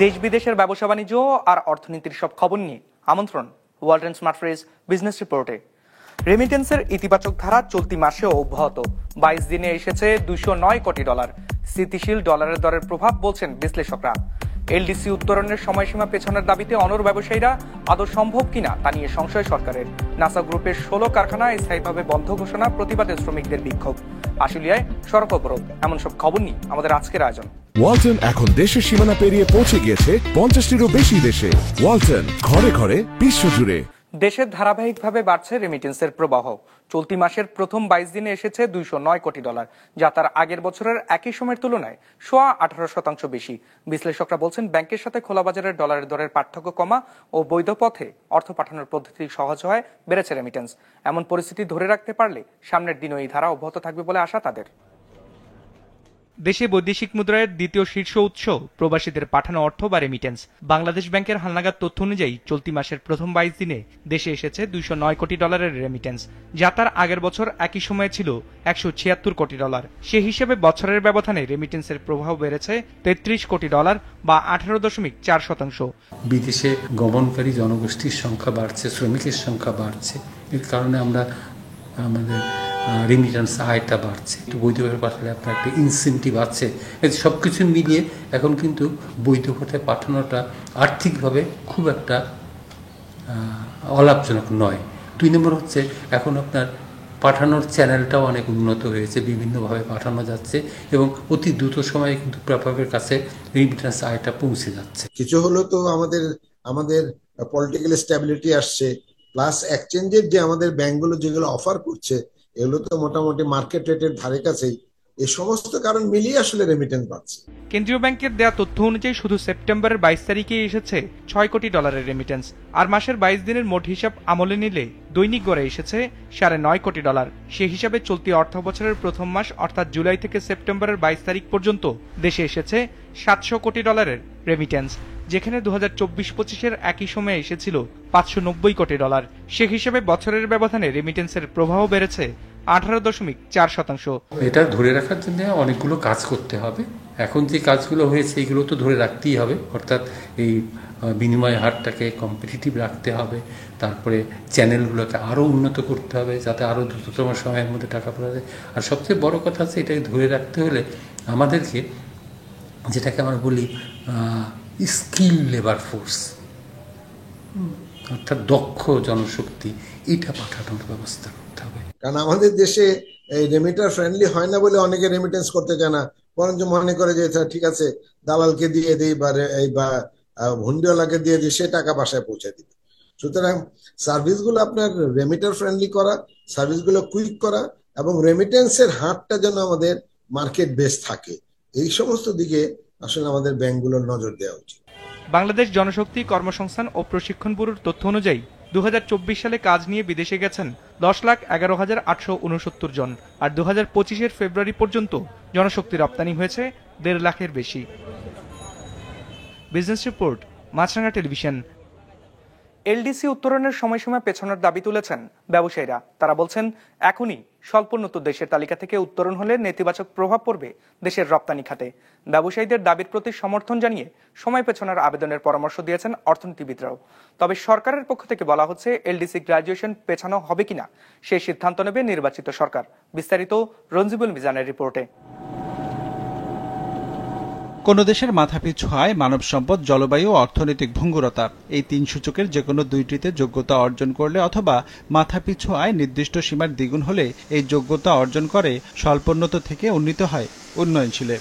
দেশ বিদেশের ব্যবসা বাণিজ্য আর অর্থনীতির সব খবর নিয়ে আমন্ত্রণ ওয়ালটন স্মার্ট ফ্রিজ বিজনেস রিপোর্টে। রেমিটেন্সের ইতিবাচক ধারা চলতি মাসেও অব্যাহত। 22 দিনে এসেছে $209 কোটি। স্থিতিশীল ডলারের দরের প্রভাব বলছেন বিশ্লেষকরা। এলডিসি উত্তরণের সময়সীমা পেছনের দাবিতে অনড় ব্যবসায়ীরা আদৌ সম্ভব কিনা তা নিয়ে সংশয় সরকারের। নাসা গ্রুপের 16 কারখানা স্থায়ীভাবে বন্ধ ঘোষণা, প্রতিবাদে শ্রমিকদের বিক্ষোভ। আশুলিয়ায় সড়ক অবরোধ। এমন সব খবর নিয়ে আমাদের আজকের আয়োজন। ওয়ালটন এখন দেশের সীমানা পেরিয়ে পৌঁছে গিয়েছে 50টিরও বেশি দেশে। ওয়ালটন, ঘরে ঘরে বিশ্বজুড়ে। দেশের ধারাবাহিকভাবে বাড়ছে রেমিটেন্সের প্রবাহ। চলতি মাসের প্রথম 22 দিনে এসেছে $209 কোটি, যা তার আগের বছরের একই সময়ের তুলনায় 18% বেশি। বিশ্লেষকরা বলছেন, ব্যাংকের সাথে খোলা বাজারের ডলারের দরের পার্থক্য কমা ও বৈধ পথে অর্থ পাঠানোর পদ্ধতি সহজ হয় বেড়েছে রেমিটেন্স। এমন পরিস্থিতি ধরে রাখতে পারলে সামনের দিনও এই ধারা অব্যাহত থাকবে বলে আশা তাদের। দেশে বৈদেশিক মুদ্রার দ্বিতীয় শীর্ষ উৎস প্রবাসীদের পাঠানো অর্থ বা রেমিটেন্স। বাংলাদেশ ব্যাংকের হালনাগাদ তথ্য অনুযায়ী চলতি মাসের প্রথম 22 দিনে দেশে এসেছে $209 কোটি রেমিটেন্স, যা তার আগের বছর একই সময়ে ছিল $176 কোটি। সে হিসেবে বছরের ব্যবধানে রেমিটেন্সের প্রভাব বেড়েছে $33 কোটি বা 18.4%। বিদেশে গমনকারী জনগোষ্ঠীর সংখ্যা বাড়ছে, শ্রমিকের সংখ্যা বাড়ছে, এর কারণে আমাদের রেমিটেন্স আয়টা বাড়ছে। বৈধভাবে পাঠালে আপনার একটা ইনসেন্টিভ আছে। সবকিছু মিলিয়ে এখন কিন্তু বৈধ পথে পাঠানোটা আর্থিকভাবে খুব একটা অলাভজনক নয়। 2 নম্বর হচ্ছে, এখন আপনার পাঠানোর চ্যানেলটাও অনেক উন্নত হয়েছে, বিভিন্নভাবে পাঠানো যাচ্ছে এবং অতি দ্রুত সময়ে কিন্তু প্রাপকের কাছে রেমিটেন্স আয়টা পৌঁছে যাচ্ছে। কিছু হলো তো আমাদের পলিটিক্যাল স্ট্যাবিলিটি আসছে, প্লাস এক্সচেঞ্জের যে আমাদের ব্যাংকগুলো যেগুলো অফার করছে এগুলো তো মোটামুটি মার্কেট রেটের ধারে কাছেই। এই সমস্ত কারণ মিলিয়ে আসলে রেমিটেন্স বাড়ছে। কেন্দ্রীয় ব্যাংকের দেয়া তথ্য অনুযায়ী শুধু সেপ্টেম্বরের 22 তারিখে এসেছে $6 কোটি রেমিটেন্স। আর মাসের 22 দিনের মোট হিসাব আমলে নিলে দৈনিক গড়ে এসেছে $9.5 কোটি। সে হিসাবে চলতি অর্থ বছরের প্রথম মাস অর্থাৎ জুলাই থেকে সেপ্টেম্বরের 22 তারিখ পর্যন্ত দেশে এসেছে $700 কোটি রেমিটেন্স, যেখানে 2024-25-এর একই সময়ে এসেছিল $590 কোটি। সে হিসেবে বছরের ব্যবধানে রেমিটেন্সের প্রবাহ বেড়েছে 18.4%। এটা ধরে রাখার জন্য অনেকগুলো কাজ করতে হবে। এখন যে কাজগুলো হয়েছে এগুলো তো ধরে রাখতেই হবে, অর্থাৎ এই বিনিময় হারটাকে কম্পিটিটিভ রাখতে হবে, তারপরে চ্যানেলগুলোকে আরও উন্নত করতে হবে যাতে আরও দ্রুততম সময়ের মধ্যে টাকা পাওয়া যায়। আর সবচেয়ে বড় কথা হচ্ছে, এটাকে ধরে রাখতে হলে আমাদেরকে, যেটাকে আমরা বলি স্কিল লেবার ফোর্স, অর্থাৎ দক্ষ জনশক্তি, এটা পাঠানোর ব্যবস্থা করতে হবে। কারণ আমাদের দেশে এই রেমিটার ফ্রেন্ডলি হয় না বলে অনেকে রেমিটেন্স করতে চায় না, বরঞ্চ মনে করে যে ঠিক আছে দালালকে দিয়ে দিই বা হুন্ডিওয়ালাকে দিয়ে দিই, সে টাকা বাসায় পৌঁছে দিবে। সুতরাং সার্ভিসগুলো আপনার রেমিটার ফ্রেন্ডলি করা, সার্ভিসগুলো কুইক করা এবং রেমিটেন্সের হারটা যেন আমাদের মার্কেট বেস থাকে, এই সমস্ত দিকে আসলে আমাদের ব্যাংকগুলোর নজর দেওয়া উচিত। বাংলাদেশ জনশক্তি কর্মসংস্থান ও প্রশিক্ষণ ব্যুরোর তথ্য অনুযায়ী 2024 সালে কাজ নিয়ে বিদেশে গেছেন 10,11,869 জন, আর 2025-এর ফেব্রুয়ারি পর্যন্ত জনশক্তি রপ্তানি হয়েছে 1.5 লাখের বেশি। বিজনেস রিপোর্ট, মাছরাঙা টেলিভিশন। এলডিসি উত্তরণের সময়সীমা পেছনের দাবি তুলেছেন ব্যবসায়ীরা। তারা বলছেন, এখনই স্বল্পোন্নত দেশের তালিকা থেকে উত্তরণ হলে নেতিবাচক প্রভাব পড়বে দেশের রপ্তানি খাতে। ব্যবসায়ীদের দাবির প্রতি সমর্থন জানিয়ে সময় পেছনের আবেদনের পরামর্শ দিয়েছেন অর্থনীতিবিদরাও। তবে সরকারের পক্ষ থেকে বলা হচ্ছে, এলডিসি গ্রাজুয়েশন পেছানো হবে কিনা সেই সিদ্ধান্ত নেবে নির্বাচিত সরকার। বিস্তারিত রঞ্জিবুল মিজানের রিপোর্টে। কোন দেশের মাথাপিছু আয়, মানব সম্পদ, জলবায়ু ও অর্থনৈতিক ভঙ্গুরতা, এই 3 সূচকের যেকোনো 2টিতে যোগ্যতা অর্জন করলে অথবা মাথাপিছু আয় নির্দিষ্ট সীমার দ্বিগুণ হলে এই যোগ্যতা অর্জন করে স্বল্পোন্নত থেকে উন্নীত হয় উন্নয়নশীলে।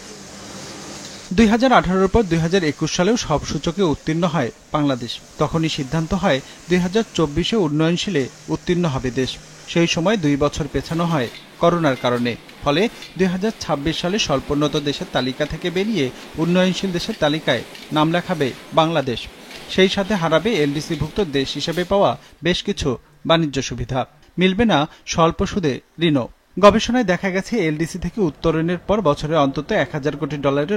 2018-এর পর 2021 সালেও সব সূচকে উত্তীর্ণ হয় বাংলাদেশ। তখনই সিদ্ধান্ত হয় 2024-এ উন্নয়নশীলে উত্তীর্ণ হবে দেশ। সেই সময় 2 বছর পেছানো হয় করোনার কারণে। ফলে 2026 সালে স্বল্পোন্নত দেশের তালিকা থেকে বেরিয়ে উন্নয়নশীল দেশের তালিকায় নাম লেখাবে বাংলাদেশ। সেই সাথে হারাবে এলডিসিভুক্ত দেশ হিসেবে পাওয়া বেশ কিছু বাণিজ্য সুবিধা। মিলবে না স্বল্প সুদে ঋণও। গবেষণায় দেখা গেছে, এলডিসি থেকে উত্তরণের পর বছরে অন্তত $1,000 কোটি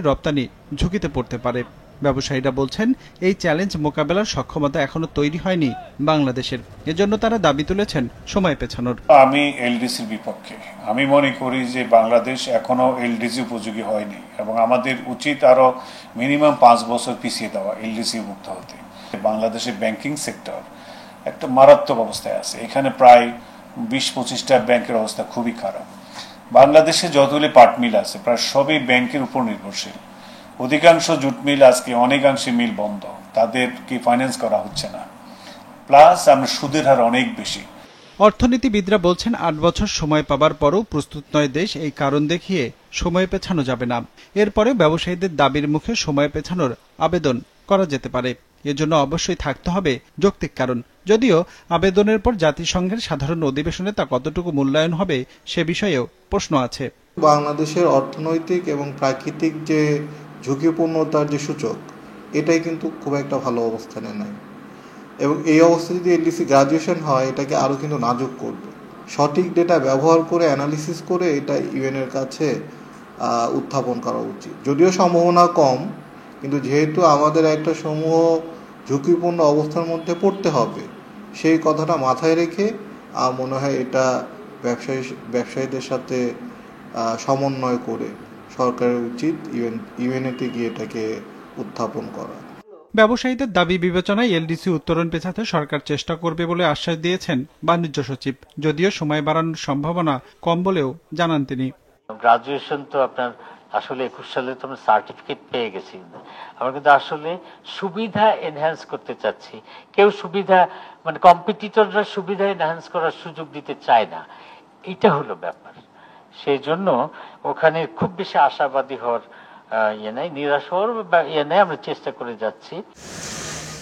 রপ্তানি ঝুঁকিতে পড়তে পারে। ব্যবসায়ীরা বলছেন এই চ্যালেঞ্জ মোকাবেলার সক্ষমতা এখনো তৈরি হয়নি বাংলাদেশের। এজন্য তারা দাবি তুলেছেন সময় পেছানোর। আমি এলডিসির বিপক্ষে। আমি মনে করি যে বাংলাদেশ এখনো এলডিসি উপযোগী হয়নি এবং আমাদের উচিত আরো মিনিমাম 5 বছর পিছিয়ে দেওয়া এলডিসি মুক্ত হতে। বাংলাদেশের ব্যাংকিং সেক্টর একটা মারাত্মক অবস্থায় আছে। এখানে প্রায় 20-25টা ব্যাংকের অবস্থা খুবই খারাপ। বাংলাদেশে যতগুলি পাট মিল আছে প্রায় সবই ব্যাংকের উপর নির্ভরশীল। অধিকাংশ জুট মিল আজকে অনেকাংশে মিল বন্ধ, তাদেরকে ফাইন্যান্স করা হচ্ছে না, প্লাস আমরা সুদের হার অনেক বেশি। অর্থনীতিবিদরা বলছেন 8 বছর সময় পাবার পরও প্রস্তুত নয় দেশ। এই কারণ দেখিয়ে সময় পেছানো যাবে না। এরপরে ব্যবসায়ীদের দাবির মুখে সময় পেছানোর আবেদন করা যেতে পারে। এজন্য অবশ্যই থাকতে হবে যৌক্তিক কারণ। যদিও আবেদনের পর জাতিসংঘের সাধারণ অধিবেশনে তা কতটুকু মূল্যায়ন হবে সে বিষয়েও প্রশ্ন আছে। বাংলাদেশের অর্থনৈতিক এবং প্রাকৃতিক যে ঝুঁকিপূর্ণতার যে সূচক, এটাই কিন্তু খুব একটা ভালো অবস্থানে নাই এবং এই অবস্থা যদি এলডিসি গ্রাজুয়েশন হয় এটাকে আরও কিন্তু নাজুক করবে। সঠিক ডেটা ব্যবহার করে অ্যানালিসিস করে এটা ইউএনের কাছে উত্থাপন করা উচিত। যদিও সম্ভাবনা কম, কিন্তু যেহেতু আমাদের একটা সমূহ ঝুঁকিপূর্ণ অবস্থার মধ্যে পড়তে হবে, সেই কথাটা মাথায় রেখে মনে হয় এটা ব্যবসায়ীদের সাথে সমন্বয় করে সরকারের উচিত ইউএনএতে গিয়ে এটাকে উত্থাপন করা। ব্যবসায়ীদের দাবি বিবেচনায় এলডিসি উত্তরণ পেছাতে সরকার চেষ্টা করবে বলে আশ্বাস দিয়েছেন বাণিজ্য সচিব। যদিও সময় বাড়ানোর সম্ভাবনা কম বলেও জানান তিনি। গ্রাজুয়েশন তো আপনার আসলে 21 সালে তো আমরা সার্টিফিকেট পেয়ে গেছি, আমরা কিন্তু আসলে সুবিধা এনহ্যান্স করতে চাচ্ছি। কেউ সুবিধা মানে কম্পিটিটররা সুবিধা এনহ্যান্স করার সুযোগ দিতে চায় না, এটা হলো ব্যাপার। সেই জন্য ওখানে খুব বেশি আশাবাদী হওয়ার নিরাশ হওয়ার আমরা চেষ্টা করে যাচ্ছি।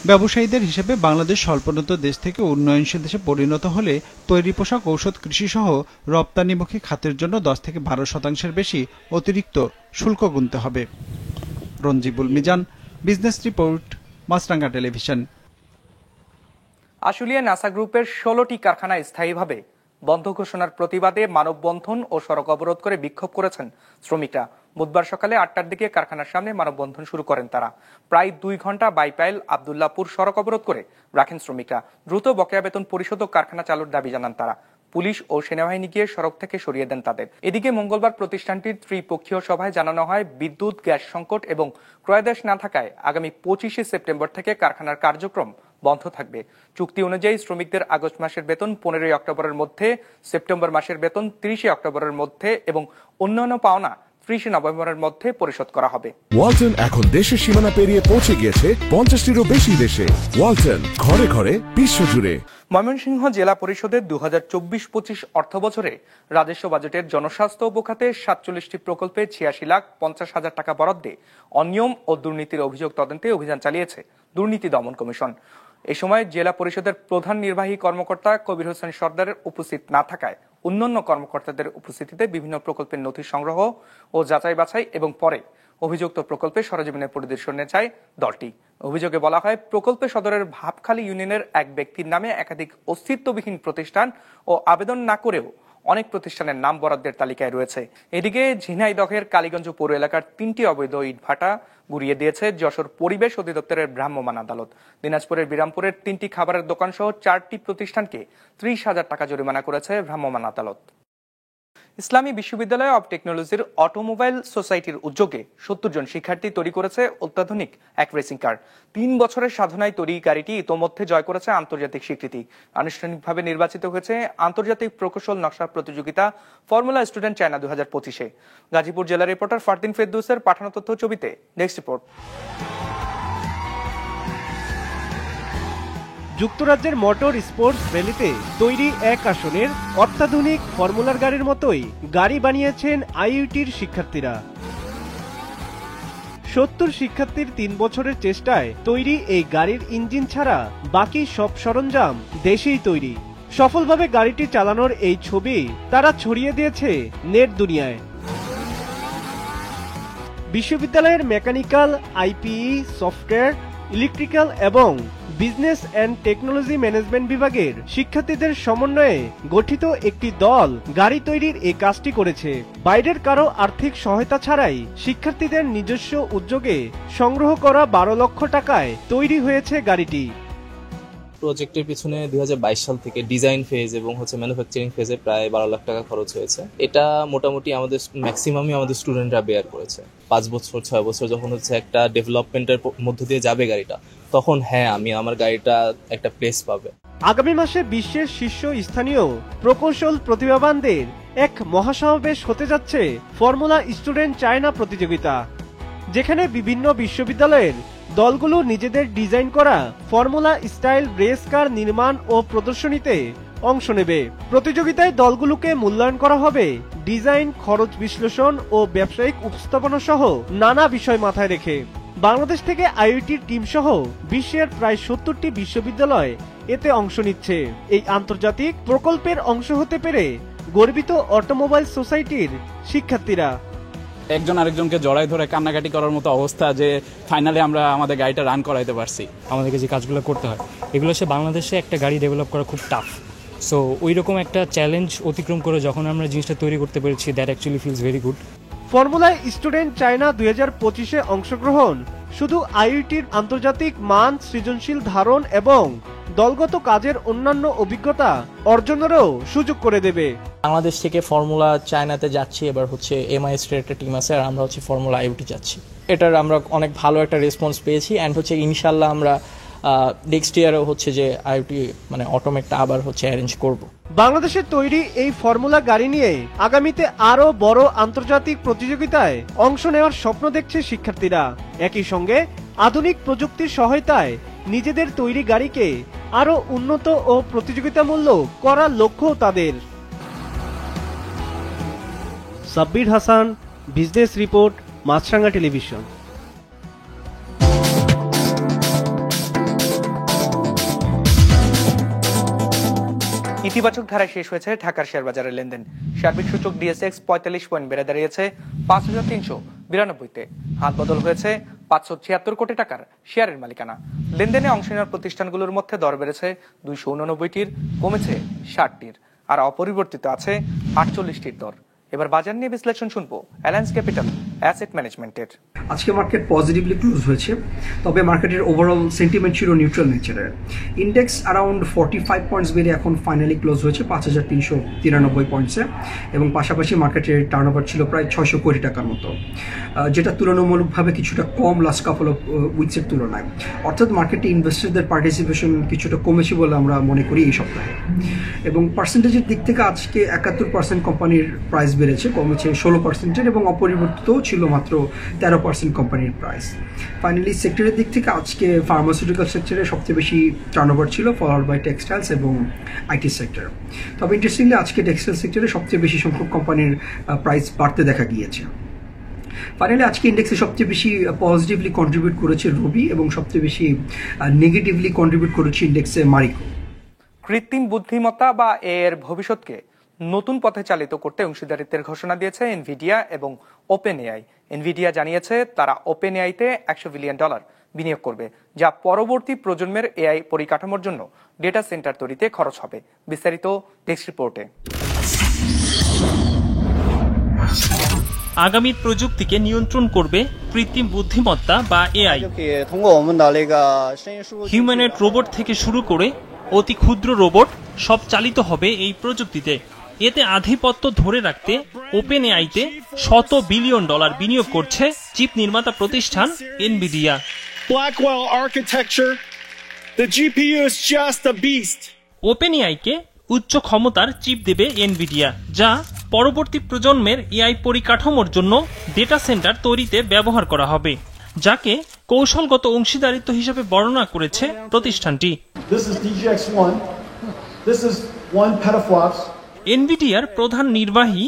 ব্যবসায়ীদের হিসেবে বাংলাদেশ স্বল্পোন্নত দেশ থেকে উন্নয়নশীল দেশে পরিণত হলে তৈরি পোশাক, ঔষধ, কৃষি সহ রপ্তানিমুখী খাতের জন্য 10 থেকে 12% বেশি অতিরিক্ত শুল্ক গুনতে হবে। রঞ্জিবুল মিজান, বিজনেস রিপোর্ট, মাছরাঙ্গা টেলিভিশন। আশুলিয়া নাসা গ্রুপের 16টি কারখানা স্থায়ীভাবে বন্ধ ঘোষণার প্রতিবাদে মানববন্ধন ও সড়ক অবরোধ করে বিক্ষোভ করেছেন শ্রমিকরা। বুধবার সকালে 8টার দিকে কারখানার সামনে মানববন্ধন শুরু করেন তারা। প্রায় 2 ঘন্টা বাইপাইল আব্দুল্লাহপুর সড়ক অবরোধ করে রাখেন শ্রমিকরা। দ্রুত বকেয়া বেতন পরিশোধ ও কারখানা চালুর দাবি জানান তারা। পুলিশ ও সেনাবাহিনী গিয়ে সড়ক থেকে সরিয়ে দেন তাদের। এদিকে মঙ্গলবার প্রতিষ্ঠানটির ত্রিপক্ষীয় সভায় জানানো হয়, বিদ্যুৎ, গ্যাস সংকট এবং ক্রয়াদেশ না থাকায় আগামী 25শে সেপ্টেম্বর থেকে কারখানার কার্যক্রম বন্ধ থাকবে। চুক্তি অনুযায়ী শ্রমিকদের আগস্ট মাসের বেতন 15 অক্টোবরের মধ্যে, সেপ্টেম্বর মাসের বেতন 30 অক্টোবরের মধ্যে এবং অন্যান্য পাওনা 30 নভেম্বরের মধ্যে পরিশোধ করা হবে। ওয়ালটন এখন দেশের সীমানা পেরিয়ে পৌঁছে গিয়েছে 50টিরও বেশি দেশে। ওয়ালটন, ঘরে ঘরে, বিশ্বজুড়ে। ময়মনসিংহ জেলা পরিষদের 2024-25 অর্থ বছরে রাজস্ব বাজেটের জনস্বাস্থ্য উপখাতে 47টি প্রকল্পে 86,50,000 টাকা বরাদ্দে অনিয়ম ও দুর্নীতির অভিযোগ তদন্তে অভিযান চালিয়েছে দুর্নীতি দমন কমিশন। এ সময় জেলা পরিষদের প্রধান নির্বাহী কর্মকর্তা কবির হোসেন সর্দারের উপস্থিত না থাকায় অন্যান্য কর্মকর্তাদের উপস্থিতিতে বিভিন্ন প্রকল্পের নথি সংগ্রহ ও যাচাই বাছাই এবং পরে অভিযুক্ত প্রকল্পে সরেজমিনে পরিদর্শনে যায় দলটি। অভিযোগে বলা হয়, প্রকল্পে সদরের ভাবখালী ইউনিয়নের এক ব্যক্তির নামে একাধিক অস্তিত্ববিহীন প্রতিষ্ঠান ও আবেদন না করেও অনেক প্রতিষ্ঠানের নাম বরাদ্দের তালিকায় রয়েছে। এদিকে ঝিনাইদহের কালীগঞ্জ পৌর এলাকার 3টি অবৈধ ইটভাটা গুড়িয়ে দিয়েছে যশোর পরিবেশ অধিদপ্তরের ভ্রাম্যমাণ আদালত। দিনাজপুরের বিরামপুরের 3টি খাবারের দোকান সহ 4টি প্রতিষ্ঠানকে 30,000 টাকা জরিমানা করেছে ভ্রাম্যমাণ আদালত। ইসলামী বিশ্ববিদ্যালয় অব টেকনোলজির অটোমোবাইল সোসাইটির উদ্যোগে 70 জন শিক্ষার্থী তৈরি করেছে অত্যাধুনিক এক রেসিং কার। 3 বছরের সাধনায় তৈরি গাড়িটি ইতোমধ্যে জয় করেছে আন্তর্জাতিক স্বীকৃতি। আনুষ্ঠানিকভাবে নির্বাচিত হয়েছে আন্তর্জাতিক প্রকৌশল নকশা প্রতিযোগিতা ফর্মুলা স্টুডেন্ট চায়না 2025-এ। গাজীপুর জেলা রিপোর্টার ফারদিন ফেরদৌসের পাঠানো তথ্য ছবিতে নেক্সট রিপোর্ট। যুক্তরাজ্যের মোটর স্পোর্টস র্যালিতে তৈরি এক আসনের অত্যাধুনিক ফর্মুলার গাড়ির মতোই গাড়ি বানিয়েছেন আইইউটির শিক্ষার্থীরা। 70 শিক্ষার্থীর 3 বছরের চেষ্টায় তৈরি এই গাড়ির ইঞ্জিন ছাড়া বাকি সব সরঞ্জাম দেশেই তৈরি। সফলভাবে গাড়িটি চালানোর এই ছবি তারা ছড়িয়ে দিয়েছে নেট দুনিয়ায়। বিশ্ববিদ্যালয়ের মেকানিক্যাল, আইপিই, সফটওয়্যার, ইলেকট্রিক্যাল এবং বিজনেস অ্যান্ড টেকনোলজি ম্যানেজমেন্ট বিভাগের শিক্ষার্থীদের সমন্বয়ে গঠিত একটি দল গাড়ি তৈরির এই কাজটি করেছে। বাইরের কারো আর্থিক সহায়তা ছাড়াই শিক্ষার্থীদের নিজস্ব উদ্যোগে সংগ্রহ করা 12 লক্ষ টাকায় তৈরি হয়েছে গাড়িটি। প্রজেক্টের পিছনে 2022 সাল থেকে ডিজাইন ফেজ এবং ম্যানুফ্যাকচারিং ফেজে প্রায় 12 লাখ টাকা খরচ হয়েছে। এটা মোটামুটি আমাদের ম্যাক্সিমামই আমাদের স্টুডেন্টরা বেয়ার করেছে। 5 বছর 6 বছর যখন একটা ডেভেলপমেন্টের মধ্য দিয়ে যাবে গাড়িটা, তখন আমার গাড়িটা একটা প্লেস পাবে। আগামী মাসে বিশ্বের শীর্ষ স্থানীয় প্রকৌশল প্রতিভাবানদের এক মহাসমাবেশ হতে যাচ্ছে ফর্মুলা স্টুডেন্ট চায়না প্রতিযোগিতা, যেখানে বিভিন্ন বিশ্ববিদ্যালয়ের দলগুলো নিজেদের ডিজাইন করা ফর্মুলা স্টাইল রেস কার নির্মাণ ও প্রদর্শনীতে অংশ নেবে। প্রতিযোগিতায় দলগুলোকে মূল্যায়ন করা হবে ডিজাইন, খরচ বিশ্লেষণ ও ব্যবসায়িক উপস্থাপনা সহ নানা বিষয় মাথায় রেখে। বাংলাদেশ থেকে আইআইটির টিম সহ বিশ্বের প্রায় 70টি বিশ্ববিদ্যালয় এতে অংশ নিচ্ছে। এই আন্তর্জাতিক প্রকল্পের অংশ হতে পেরে গর্বিত অটোমোবাইল সোসাইটির শিক্ষার্থীরা। একজন আরেকজনকে জড়াই ধরে কান্নাকাটি করার মতো অবস্থা যে ফাইনালি আমরা আমাদের গাড়িটা রান করাইতে পারছি। আমাদেরকে যে কাজগুলো করতে হয় এগুলো সে বাংলাদেশে একটা গাড়ি ডেভেলপ করা খুব টাফ। সো ওই রকম একটা চ্যালেঞ্জ অতিক্রম করে যখন আমরা জিনিসটা তৈরি করতে পেরেছি, that actually feels very good. Formula student China 2025-এ অংশগ্রহণ শুধু আইআইটির আন্তর্জাতিক মান, সৃজনশীল ধারণ এবং দলগত কাজের অন্যান্য অভিজ্ঞতা অর্জনেরও সুযোগ করে দেবে। বাংলাদেশ থেকে ফর্মুলা চায়নাতে যাচ্ছি, এবার এমআইএস এর একটা টিম আছে, আর আমরা ফর্মুলা আইওটি যাচ্ছি। এটার আমরা অনেক ভালো একটা রেসপন্স পেয়েছি অ্যান্ড ইনশাল্লাহ আমরা নেক্সট ইয়ারও যে আইওটি অটোমেটটা আবার অ্যারেঞ্জ করব। বাংলাদেশের তৈরি এই ফর্মুলা গাড়ি নিয়ে আগামীতে আরো বড় আন্তর্জাতিক প্রতিযোগিতায় অংশ নেওয়ার স্বপ্ন দেখছে শিক্ষার্থীরা। একই সঙ্গে আধুনিক প্রযুক্তির সহায়তায় নিজেদের তৈরি গাড়িকে আরো উন্নত ও প্রতিযোগিতামূলক করার লক্ষ্য তাদের। সাব্বির হাসান, বিজনেস রিপোর্ট, মাছরাঙ্গা টেলিভিশন। ইতিবাচক ধারায় শেষ হয়েছে ঢাকার শেয়ার বাজারের লেনদেন। সার্বিক সূচক ডিএসএক্স 45 পয়েন্ট বেড়ে দাঁড়িয়েছে 5392-তে। হাত বদল হয়েছে 576 কোটি টাকার শেয়ারের মালিকানা। লেনদেনে অংশ নেওয়ার প্রতিষ্ঠানগুলোর মধ্যে দর বেড়েছে 289টির, কমেছে 60টির, আর অপরিবর্তিত আছে 48টির দর। এবার বাজার নিয়ে বিশ্লেষণ শুনবো অ্যালায়েন্স ক্যাপিটাল অ্যাসেট ম্যানেজমেন্টের। আজকে মার্কেট পজিটিভলি ক্লোজ হয়েছে, তবে মার্কেটের ওভারঅল সেন্টিমেন্ট ছিল নিউট্রাল নেচারের। ইন্ডেক্স অ্যারাউন্ড 45 পয়েন্টস বেড়ে এখন ফাইনালি ক্লোজ হয়েছে 5393 পয়েন্টসে, এবং পাশাপাশি মার্কেটের টার্নওভার ছিল প্রায় 600 কোটি টাকার মতো, যেটা তুলনামূলকভাবে কিছুটা কম লাস্ট কাপল অফ উইকসের তুলনায়। অর্থাৎ মার্কেটে ইনভেস্টরদের পার্টিসিপেশন কিছুটা কমেছে বলে আমরা মনে করি এই সপ্তাহে। এবং পার্সেন্টেজের দিক থেকে আজকে 71% কোম্পানির প্রাইস বেড়েছে, কমেছে 16%, এবং অপরিবর্তিত ছিল মাত্র 13% কোম্পানির প্রাইস। ফাইনালি সেক্টরের দিক থেকে আজকে ফার্মাসিউটিক্যাল সেক্টরে সবচেয়ে বেশি টার্নওভার ছিল, ফলোড বাই টেক্সটাইলস এবং আইটি সেক্টর। তবে ইন্টারেস্টিংলি আজকে টেক্সটাইল সেক্টরে সবচেয়ে বেশি সংখ্যক কোম্পানির প্রাইস বাড়তে দেখা গিয়েছে। ফাইনালি আজকে ইন্ডেক্সে সবচেয়ে বেশি পজিটিভলি কন্ট্রিবিউট করেছে রবি, এবং সবচেয়ে বেশি নেগেটিভলি কন্ট্রিবিউট করেছে ইন্ডেক্সে মারিকো। কৃত্রিম বুদ্ধিমত্তা বা এআই এর ভবিষ্যৎকে নতুন পথে চালিত করতে অংশীদারিত্বের ঘোষণা দিয়েছে এনভিডিয়া এবং ওপেন এআই। এনভিডিয়া জানিয়েছে তারা ওপেন এআইতে $100 বিলিয়ন বিনিয়োগ করবে, যা পরবর্তী প্রজন্মের এআই পরিকাঠামোর জন্য ডেটা সেন্টার তৈরিতে খরচ হবে। বিস্তারিত ডেস্ক রিপোর্টে। আগামী প্রযুক্তিকে নিয়ন্ত্রণ করবে কৃত্রিম বুদ্ধিমত্তা বা এআই। হিউম্যানয়েড রোবট থেকে শুরু করে অতি ক্ষুদ্র রোবট সব চালিত হবে এই প্রযুক্তিতে। এতে আধিপত্য ধরে রাখতে ওপেন এআইতে $100 বিলিয়ন বিনিয়োগ করছে চিপ নির্মাতা প্রতিষ্ঠান এনভিডিয়া। ওপেন এআইকে উচ্চ ক্ষমতার চিপ দেবে এনভিডিয়া, যা পরবর্তী প্রজন্মের এআই পরিকাঠামোর জন্য ডেটা সেন্টার তৈরিতে ব্যবহার করা হবে, যাকে কৌশলগত অংশীদারিত্ব হিসেবে বর্ণনা করেছে প্রতিষ্ঠানটি। এনভিডিয়ার প্রধান নির্বাহী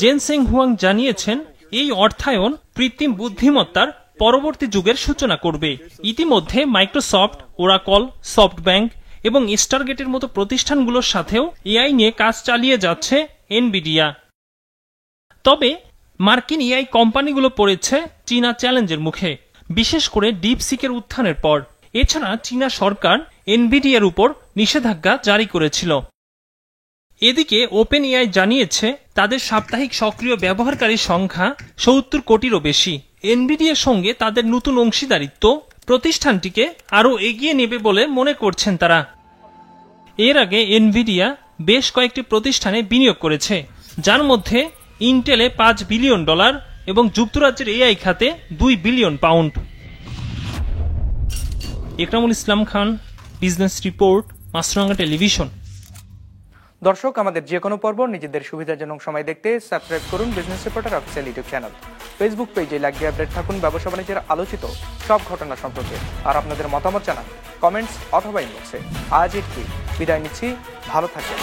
জেনসেং হুয়াং জানিয়েছেন, এই অর্থায়ন কৃত্রিম বুদ্ধিমত্তার পরবর্তী যুগের সূচনা করবে। ইতিমধ্যে মাইক্রোসফট, ওরাকল, সফটব্যাংক এবং স্টারগেটের মতো প্রতিষ্ঠানগুলোর সাথেও এআই নিয়ে কাজ চালিয়ে যাচ্ছে এনভিডিয়া। তবে মার্কিন এআই কোম্পানিগুলো পড়েছে চীনা চ্যালেঞ্জের মুখে, বিশেষ করে ডিপসিকের উত্থানের পর। এছাড়া চীনা সরকার এনভিডিয়ার উপর নিষেধাজ্ঞা জারি করেছিল। এদিকে ওপেন এআই জানিয়েছে তাদের সাপ্তাহিক সক্রিয় ব্যবহারকারীর সংখ্যা 70 কোটিরও বেশি। এনভিডিয়ার সঙ্গে তাদের নতুন অংশীদারিত্ব প্রতিষ্ঠানটিকে আরও এগিয়ে নেবে বলে মনে করছেন তারা। এর আগে এনভিডিয়া বেশ কয়েকটি প্রতিষ্ঠানে বিনিয়োগ করেছে, যার মধ্যে ইন্টেলে $5 বিলিয়ন এবং যুক্তরাজ্যের এআই খাতে £2 billion. Ikramul Islam Khan, business report, মাছরাঙা টেলিভিশন। দর্শক, আমাদের যে কোনো পর্ব নিজেদের সুবিধাজনক সময় দেখতে সাবস্ক্রাইব করুন business reporter official YouTube channel. Facebook পেজে লাইক দিয়ে আপডেট থাকুন ব্যবসা বাণিজ্যের আলোচিত সব ঘটনা সম্পর্কে। আর আপনাদের মতামত জানান কমেন্টস অথবা ইনবক্সে। আজ এটি বিদায় নিচ্ছি, ভালো থাকবেন।